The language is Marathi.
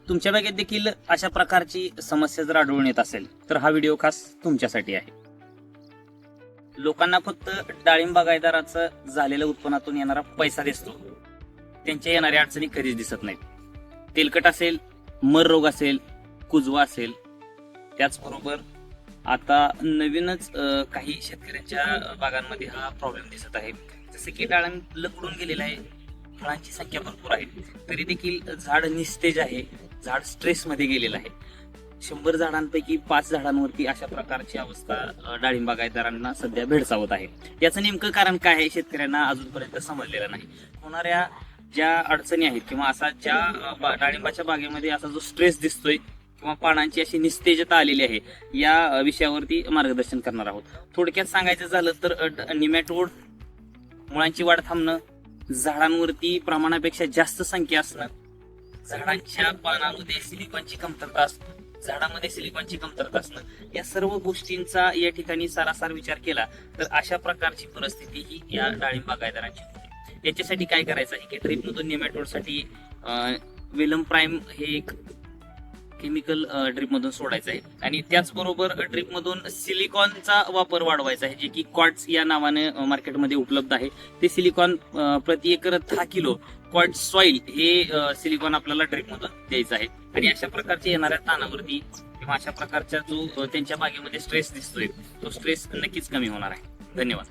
तुमच्या बागेत देखील अशा प्रकारची समस्या जर आढळून येत असेल तर हा व्हिडिओ खास तुमच्यासाठी आहे. लोकांना फक्त डाळिंब बागायतदाराचं झालेल्या उत्पन्नातून येणारा पैसा दिसतो, त्यांच्या येणाऱ्या अडचणी कधीच दिसत नाहीत. तेलकट असेल, मर रोग असेल, कुजवा असेल, त्याचबरोबर आता नवीनच काही शेतकऱ्यांच्या बागांमध्ये हा प्रॉब्लेम दिसत आहे. जसे की डाळिंब लकडून गेलेलं आहे, फळांची संख्या भरपूर आहे, तरी देखील झाड निस्तेज आहे, झाड स्ट्रेस मध्ये गेलेलं आहे. 100 झाडांपैकी 5 झाडांवरती अशा प्रकारची अवस्था डाळिंब बागायतदारांना सध्या भेडसावत आहे. याचं नेमकं कारण काय आहे शेतकऱ्यांना अजूनपर्यंत समजलेलं नाही. होणाऱ्या ज्या अडचणी आहेत किंवा असा ज्या डाळिंबाच्या बागेमध्ये असा जो स्ट्रेस दिसतोय किंवा पानांची अशी निस्तेजता आलेली आहे, या विषयावरती मार्गदर्शन करणार आहोत. थोडक्यात सांगायचं झालं तर निमॅटोड, मुळांची वाढ थांबणं, झाडांवरती प्रमाणापेक्षा जास्त संख्या असणं, झाडांच्या पानांमध्ये सिलिकॉनची कमतरता असणं, झाडामध्ये सिलिकॉनची कमतरता असणं, या सर्व गोष्टींचा या ठिकाणी सारासार विचार केला तर अशा प्रकारची परिस्थिती ही या डाळिंब बागायतदारांची होते. याच्यासाठी काय करायचं आहे की ड्रीपमधून निमॅटोडसाठी वेलम प्राईम हे एक केमिकल ड्रीपमधून सोडायचं आहे आणि त्याचबरोबर ड्रीपमधून सिलिकॉनचा वापर वाढवायचा आहे, जे की क्वार्ट्स या नावाने मार्केटमध्ये उपलब्ध आहे. ते सिलिकॉन प्रति एकर 10 किलो क्वार्ट्स सॉइल हे सिलिकॉन आपल्याला ड्रीपमधून द्यायचं आहे. आणि अशा प्रकारच्या येणाऱ्या ताणावरती किंवा अशा प्रकारचा जो त्यांच्या बागेमध्ये स्ट्रेस दिसतोय तो स्ट्रेस नक्कीच कमी होणार आहे. धन्यवाद.